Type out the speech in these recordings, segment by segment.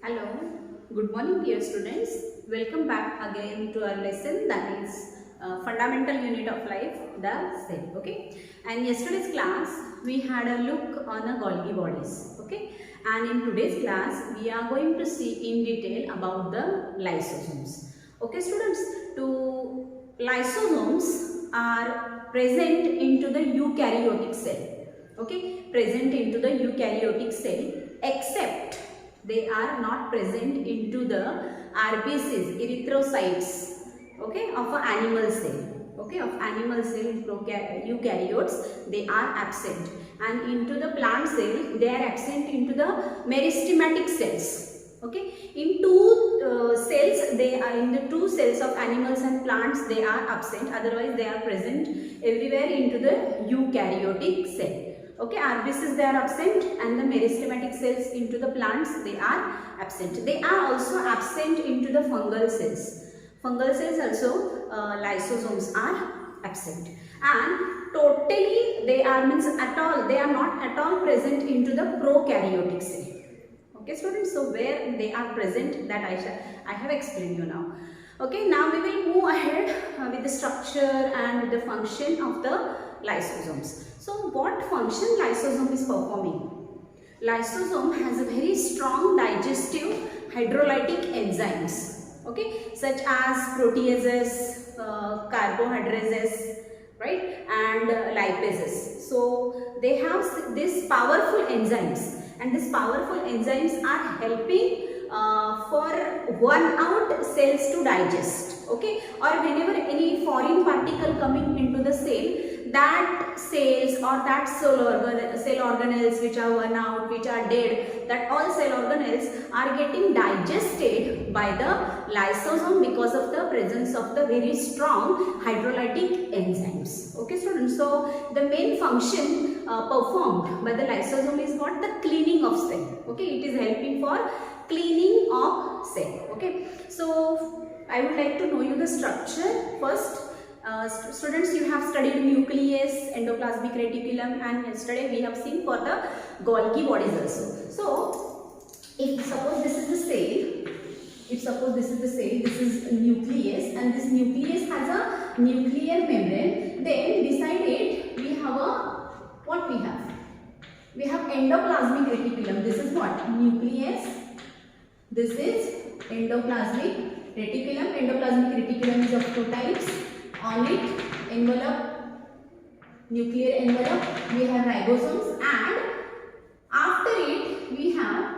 Hello, good morning dear students. Welcome back again to our lesson, that is fundamental unit of life, the cell. Okay, and yesterday's class we had a look on the Golgi bodies. Okay, and in today's class we are going to see in detail about the lysosomes. Okay students, to lysosomes are present into the eukaryotic cell. Okay, present into the eukaryotic cell, except they are not present into the RBCs, erythrocytes, okay, of an animal cell. Okay, of animal cell eukaryotes, they are absent, and into the plant cell they are absent into the meristematic cells. Okay, in the two cells of animals and plants they are absent, otherwise they are present everywhere into the eukaryotic cell. Okay, RBCs they are absent, and the meristematic cells into the plants they are absent. They are also absent into the fungal cells. Fungal cells also lysosomes are absent, and totally they are not at all present into the prokaryotic cell. Okay students, so where they are present, that I have explained you now. Okay, now we will move ahead with the structure and with the function of the lysosomes. So what function lysosome is performing? Lysosome has a very strong digestive hydrolytic enzymes, okay, such as proteases, carbohydrases, right, and lipases. So they have these powerful enzymes, and these powerful enzymes are helping for worn out cells to digest, okay, or whenever any foreign particle coming into the cell, that cells or that cell organelles which are worn out, which are dead, that all cell organelles are getting digested by the lysosome because of the presence of the very strong hydrolytic enzymes. Okay students, so the main function performed by the lysosome is what? The cleaning of cell. Okay, it is helping for cleaning of cell. Okay, so I would like to know you the structure first. Students, you have studied nucleus, endoplasmic reticulum, and yesterday we have seen for the Golgi bodies also. So if suppose this is the cell, this is a nucleus, and this nucleus has a nuclear membrane, then beside it we have what we have? We have endoplasmic reticulum. This is what? Nucleus. This is endoplasmic reticulum. Endoplasmic reticulum is of two types. On it, envelope, nuclear envelope, we have ribosomes, and after it we have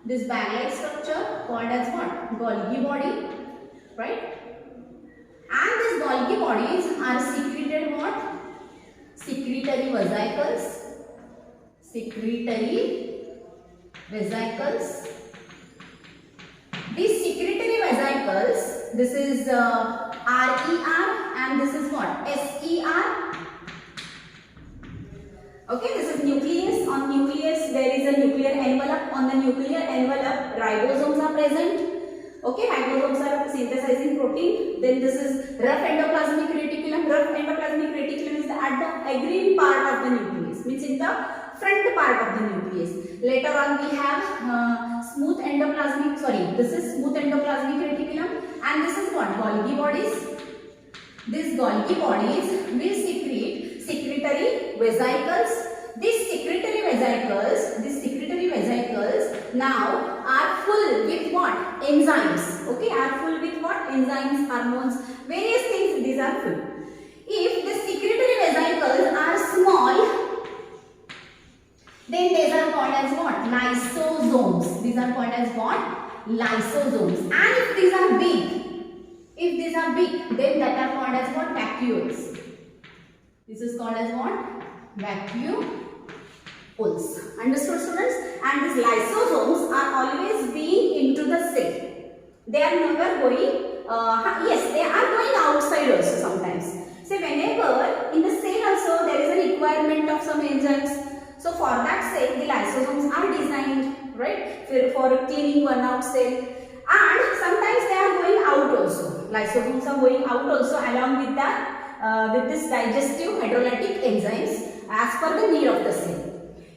this bag-like structure called as what? Golgi body, right? And these Golgi bodies are secreted what? Secretory vesicles. Secretory vesicles. These secretory vesicles, this is RER, and this is what? SER. Okay, this is nucleus. On nucleus there is a nuclear envelope. On the nuclear envelope ribosomes are present. Okay, ribosomes are synthesizing protein. Then this is rough endoplasmic reticulum. Rough endoplasmic reticulum is at the agrine part of the nucleus, means in the front part of the nucleus. Later on we have smooth endoplasmic, this is smooth endoplasmic reticulum, and this is what? Golgi bodies. These Golgi bodies will secrete secretory vesicles. These secretory vesicles now are full with what? Enzymes. Okay, are full with what? Enzymes, hormones, various things. These are full. If the secretory vesicles are small, then these are called as what? Lysosomes. These are called as what? Lysosomes. And if these are big, then that are called as what? Vacuoles. This is called as what? Vacuoles. Understood students? And these lysosomes are always being into the cell. They are never going, yes, they are going outside also sometimes. So whenever in the cell also there is a requirement of some enzymes. So for that sake the lysosomes are designed, right, for cleaning one out cell. And sometimes they are going out also. Lysosomes are going out also along with that, with this digestive hydrolytic enzymes as per the need of the cell.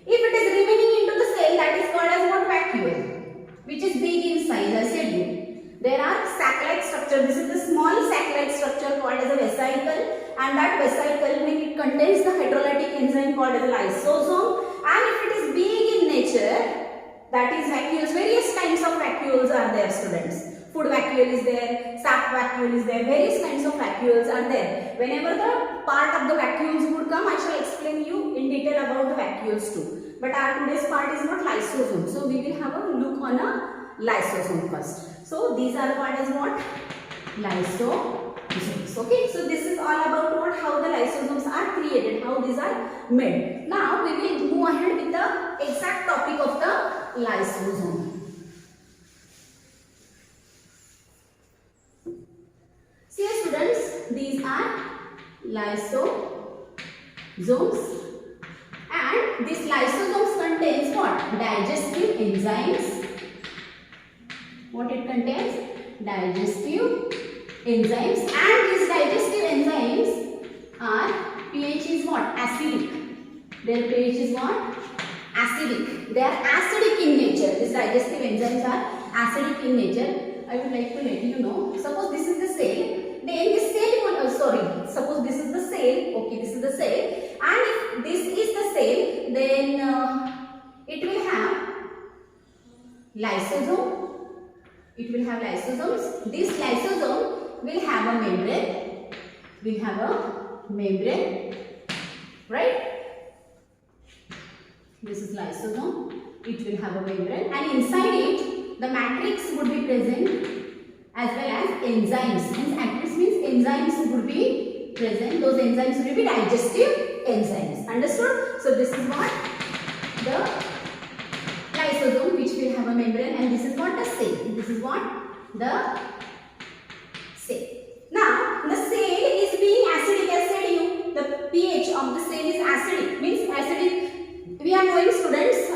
If it is remaining into the cell, that is called as what? Vacuole. which is big in size. I said you. There are sac-like structure. This is the small sac-like structure called as a vesicle, and that vesicle, when it contains the hydrolytic enzyme called as a lysosome, and if it is big in nature, that is vacuoles. Various kinds of vacuoles are there, students. Food vacuole is there, sap vacuole is there, various kinds of vacuoles are there. Whenever the part of the vacuoles would come, I shall explain you in detail about the vacuoles too. But our today's part is not lysosome. So we will have a look on a lysosome first. So these are called as what? Lysosomes. Okay. So this is all about what? How the lysosomes are created, how these are made. Now we will move ahead with the exact topic of the lysosome. See students, these are lysosomes, and these lysosomes contains what? Digestive enzymes. What it contains? Digestive enzymes, and these digestive enzymes are, pH is what? Acidic. Their pH is what? Acidic. They are acidic in nature. These digestive enzymes are acidic in nature. I would like to let you know. Suppose this is the cell. Then this cell will, suppose this is the cell. Okay, this is the cell. And if this is the cell, then it will have lysosome. It will have lysosomes. This lysosome will have a membrane. Will have a membrane. Right? This is lysosome. It will have a membrane, and inside it, the matrix would be present as well as enzymes. Matrix means enzymes would be present. Those enzymes will be digestive enzymes. Understood? So this is what? The lysosome, which will have a membrane, and this is what? The cell. This is what? The cell. Now, the cell is being acidic, as said you. The pH of the cell is acidic. Means acidic. We are knowing, students,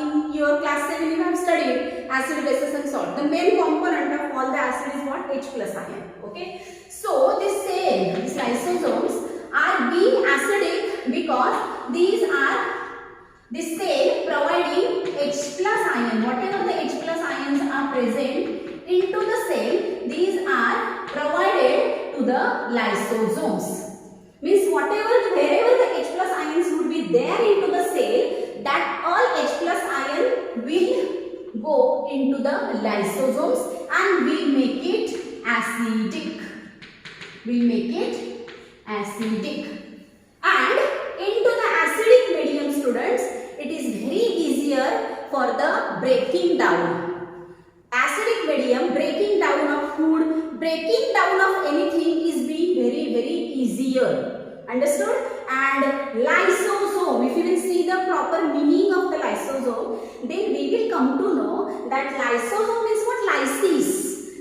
in your class 7 you have studied acid, bases and salt. The main component of all the acid is what? H plus ion. Okay. So this cell, these lysosomes are being acidic because these are this cell providing H plus ion. Whatever the H plus ions are present into the cell, these are provided to the lysosomes. Means wherever the H plus ions would be there into the cell, that all H plus ion will go into the lysosomes and will make it acidic. Will make it acidic. And into the acidic medium, students, it is very easier for the breaking down. Acidic medium, breaking down of food, breaking down of anything is being very easier. Understood? And lysosome, if you will see the proper meaning of the lysosome, then we will come to know that lysosome is what? Lysis.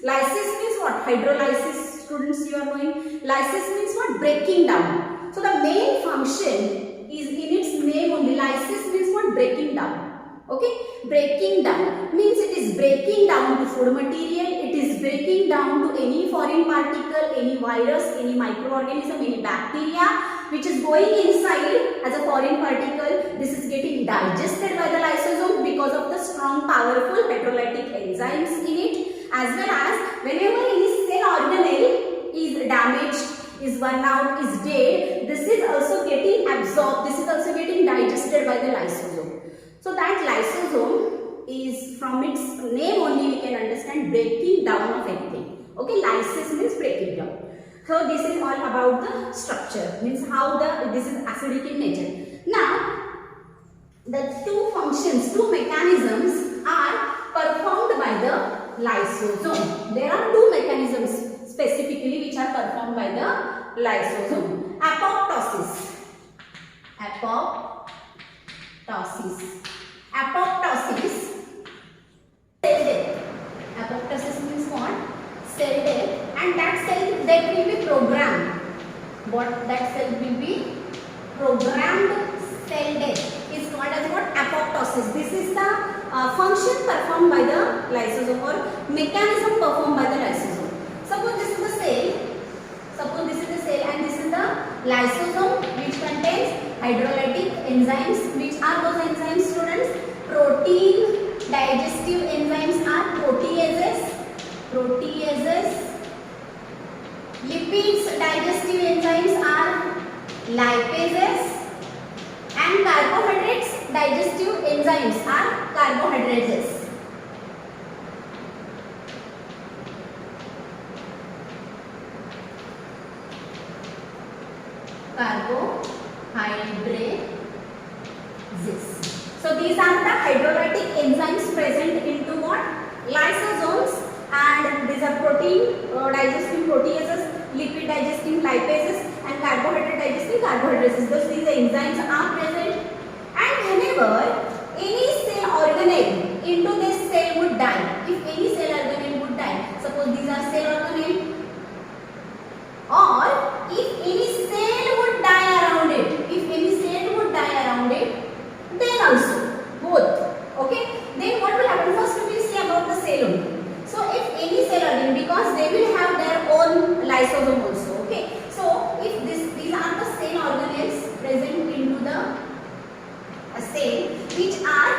Lysis means what? Hydrolysis. Students, you are knowing. Lysis means what? Breaking down. So the main function is in its name only. Lysis means what? Breaking down. Okay, breaking down means it is breaking down to food material, it is breaking down to any foreign particle, any virus, any microorganism, any bacteria which is going inside as a foreign particle. This is getting digested by the lysosome because of the strong powerful hydrolytic enzymes in it, as well as whenever any cell organelle is damaged, is worn out, is dead, this is also getting absorbed, this is also getting digested by the lysosome. So that lysosome is, from its name only we can understand, breaking down of anything. Okay, lysis means breaking down. So this is all about the structure, means how this is acidic in nature. Now, the two functions, two mechanisms are performed by the lysosome. There are two mechanisms specifically which are performed by the lysosome. Apoptosis. Apoptosis. Cell death. Apoptosis means what? Cell death. And that cell death will be programmed. What that cell will be? Programmed cell death is called as what? Apoptosis. This is the function performed by the lysosome or mechanism performed by the lysosome. Suppose this is the cell. And this is the lysosome which contains hydrolytic enzymes. Which are those enzymes, students? Protein digestive enzymes are proteases. Lipids digestive enzymes are lipases, and carbohydrates digestive enzymes are carbohydrates. Carbohydrates. So these are the hydrolytic enzymes present into what? Lysosomes, and these are protein digesting proteases, lipid digesting lipases, and carbohydrate digesting carbohydrates. Thus these enzymes are present, and whenever any cell organelle into this cell would die, if any cell organelle would die, suppose these are cell organelle, or if any cell would die around it, then also both, okay, then what will happen? First we will see about the cell only. So if any cell organelle, because they will have their own lysosome also, okay, so if these are the cell organelles present into the cell which are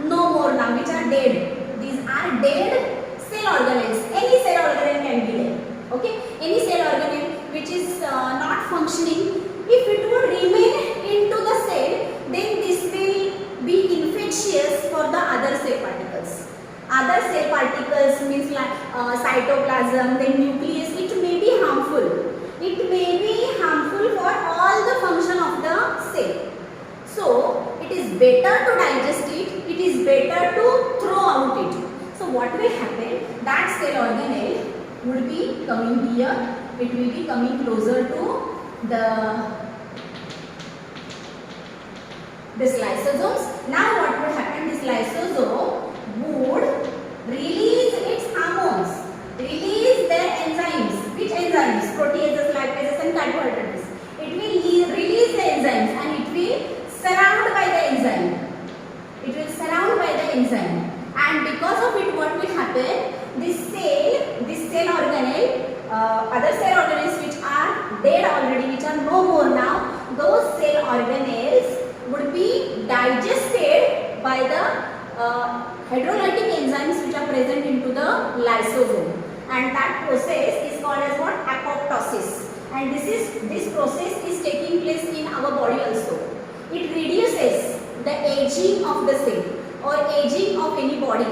no more now, which are dead, these are dead cell organelles. Any cell organelle can be there, okay, any cell organelle which is not functioning, if it would remain into the cell, then this will be infectious for the other cell particles. Other cell particles means like cytoplasm, then nucleus. It may be harmful. It may be harmful for all the function of the cell. So it is better to digest it. It is better to throw out it. So what will happen? That cell organelle would be coming here. It will be coming closer to this lysosomes. Now what will happen? This lysosome would release its hormones, release their enzymes. Which enzymes? Proteases, lipases, and carbohydrates. It will release the enzymes, and it will surround by the enzyme. It will surround by the enzyme, and because of it, what will happen? This cell organelle, other cell organelles which are dead already, which are no more now, those cell organelles would be digested by the hydrolytic enzymes which are present into the lysosome, and that process is called as what? Apoptosis. And this process is taking place in our body also. It reduces the aging of the cell or aging of any body.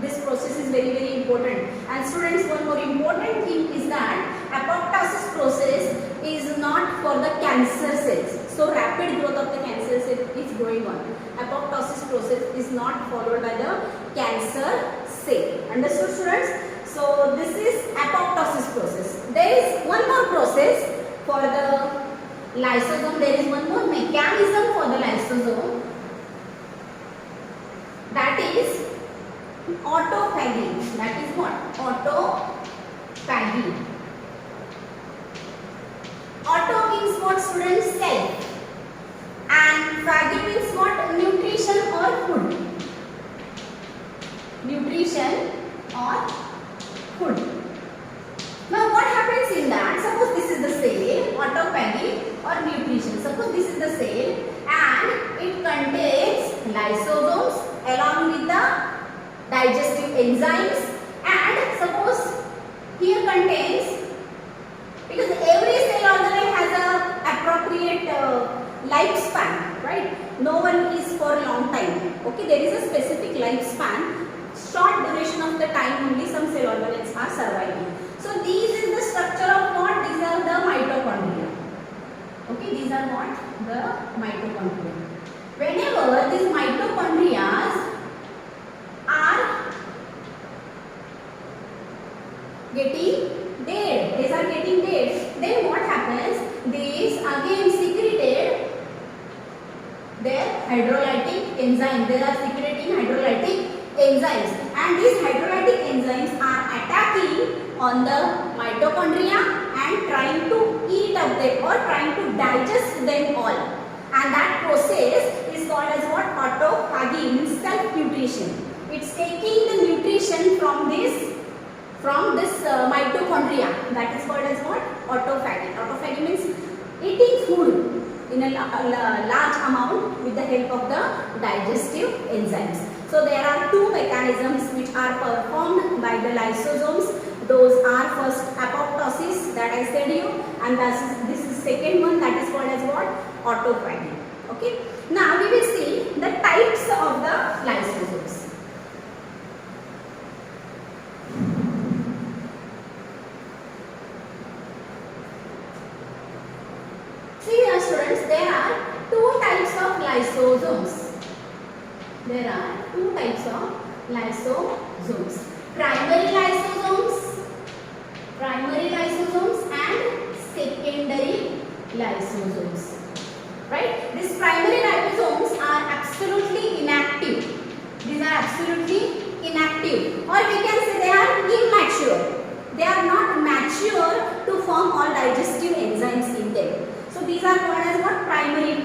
This process is very, very important. And students, one more important thing is that apoptosis process is not for the cancer cells. So rapid growth of the cancer cell is going on. Apoptosis process is not followed by the cancer cell. Understood, students? So this is apoptosis process. There is one more process for the lysosome. There is one more mechanism for the lysosome. That is autophagy. That is what? Autophagy. Auto means what, students? Self. And phagy means what? Nutrition or food. Nutrition or food. Now what happens in that? Suppose this is the cell, autophagy or nutrition. Suppose this is the cell and it contains lysosomes along with the digestive enzymes, and suppose here contains, because every cell organelle has a appropriate lifespan, right? No one is for a long time. Okay, there is a specific lifespan. Short duration of the time only some cell organelles are surviving. So these is the structure of what? These are the mitochondria. Okay, these are what? The mitochondria. Whenever these mitochondria are getting dead, these are getting dead, then what happens? These again secreted their hydrolytic enzymes. They are secreting hydrolytic enzymes, and these hydrolytic enzymes are attacking on the mitochondria and trying to eat up them or trying to digest them all, and that process is called as what? Autophagy, means self-nutrition. It's taking the nutrition from this mitochondria. That is called as what? Autophagy. Autophagy means eating food in a large amount with the help of the digestive enzymes. So there are two mechanisms which are performed by the lysosomes. Those are first apoptosis that I said you, and this is second one, that is called as what? Autophagy. Okay. Now we will see the types of the lysosomes. See here students, there are two types of lysosomes. There are two types of lysosomes. Primary lysosomes and secondary lysosomes. Right? These primary lysosomes are absolutely inactive. These are absolutely inactive, or we can say they are immature. They are not mature to form all digestive enzymes in them. So these are called as what? Primary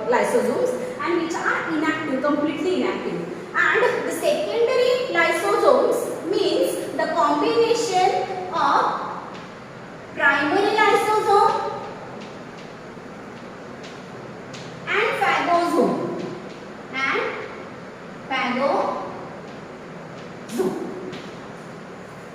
lysosomes, and which are inactive, completely inactive. And the secondary lysosomes means the combination of primary lysosome and phagosome.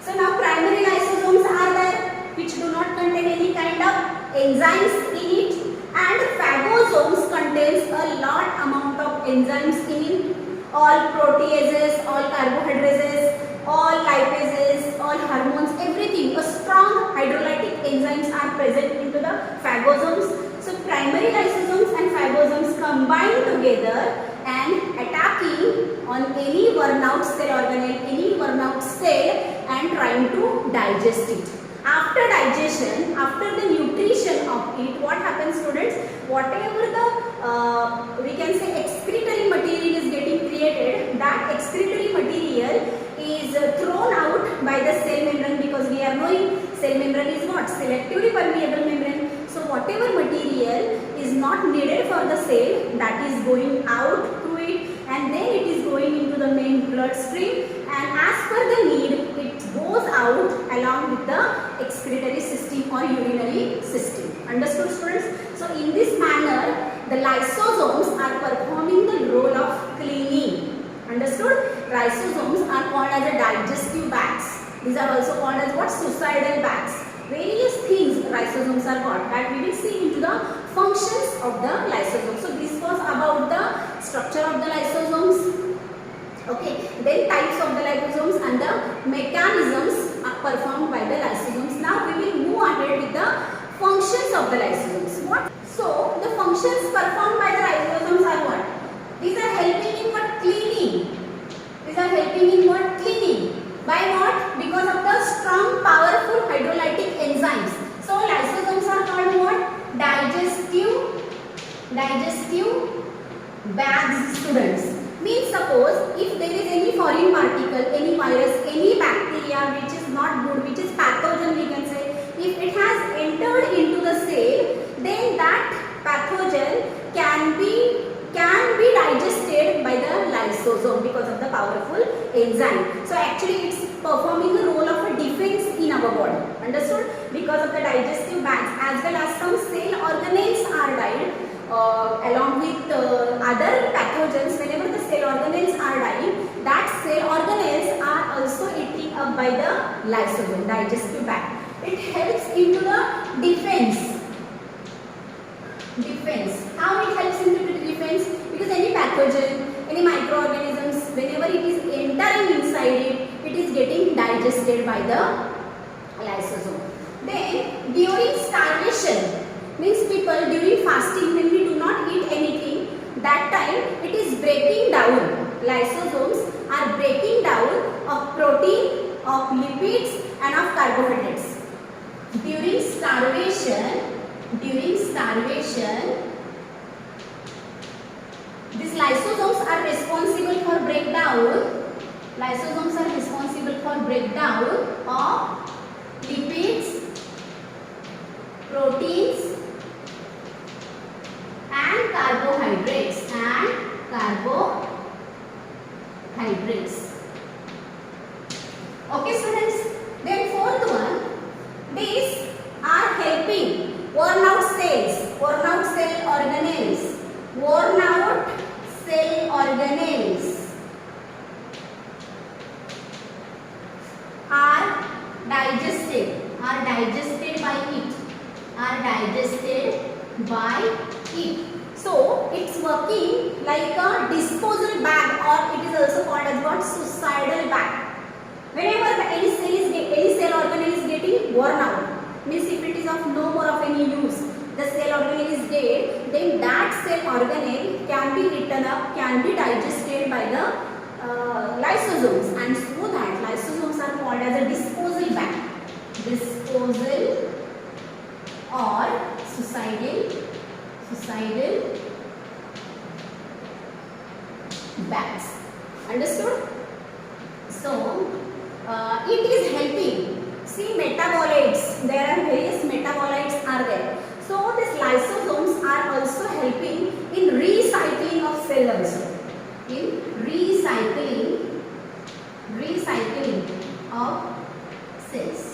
So now primary lysosomes are there which do not contain any kind of enzymes in it, and phagosomes contains a lot amount of enzymes in it. All proteases, all carbohydrates, all lipases, all hormones, everything. A strong hydrolytic enzymes are present into the phagosomes. So primary lysosomes and phagosomes combine together and attacking on any worn out cell organelle, any worn out cell, and trying to digest it. After digestion, after the nutrition of it, what happens students? Whatever the we can say excretory material is getting created, that excretory material is thrown out by the cell membrane, because we are knowing cell membrane is what? Selectively permeable membrane. So whatever material is not needed for the cell, that is going out through it, and then it is going into the main bloodstream, and as per the need it goes out along with the excretory system or urinary system. Understood students? So in this manner the lysosomes are performing the role of cleaning. Understood? Lysosomes are called as a digestive bags. These are also called as what? Suicidal bags. Various things lysosomes are called, that we will see into the functions of the lysosome. So this was about the structure of the lysosomes. Okay, then types of the lysosomes and the mechanisms are performed by the lysosomes. Now we will move ahead with the functions of the lysosomes. What? So the functions performed by the lysosomes are what? These are helping in what? Cleaning. These are helping in what? Cleaning. By what? Because of the strong, powerful hydrolytic enzymes. So lysosomes are called what? Digestive bags, students. Means suppose if there is any foreign particle, any virus, any bacteria which is not good, which is pathogen we can say, if it has entered into the cell, then that pathogen can be digested by the lysosome because of the powerful enzyme. So actually it's performing the role of a defense in our body. Understood? Because of the digestive bags, as well as some cell organelles are died along with other pathogens. Whenever the cell organelles are dying, that cell organelles are also eaten up by the lysosome, digestive bag. It helps into the defense. How it helps into the defense? Because any pathogen, any microorganisms, whenever it is entering inside it, it is getting digested by the lysosome. Then during starvation, means people during fasting, when we do not eat anything, that time it is breaking down. Lysosomes are breaking down of protein, of lipids and of carbohydrates. During starvation, these lysosomes are responsible for breakdown. Lysosomes are responsible for breakdown of lipids, proteins and carbohydrates. Okay students, then fourth one, these are helping worn out cells, worn out cell organelles are cell are digested by it. Are digested by it. So it's working like a disposal bag, or it is also called as what? Suicidal bag. Whenever any cell organelle is getting worn out, means if it is of no more of any use, the cell organelle is dead, then that cell organelle can be eaten up, can be digested by the lysosomes, and so that lysosomes are called as a disposal bag. Disposal or suicidal bags. Understood? So it is helping. See, metabolites, there are various metabolites are there. So these lysosomes are also helping in recycling of cell also. In recycling of cells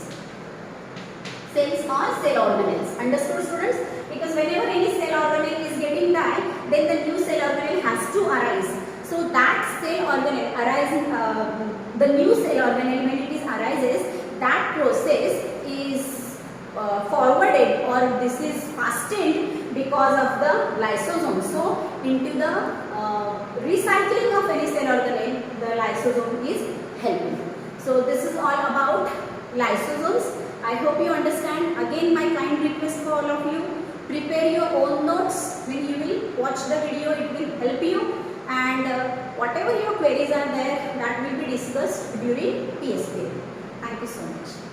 or cell organelles. Understood, students? Because whenever any cell organelle is getting died, then the new cell organelle has to arise. So that cell organelle arises, the new cell organelle, when it is arises, that process is forwarded, or this is fastened because of the lysosome. So into the recycling of any cell organelle, the lysosome is helping. So this is all about lysosomes. I hope you understand. Again, my kind request for all of you, prepare your own notes. When you will watch the video, it will help you, and whatever your queries are there, that will be discussed during PSP. Thank you so much.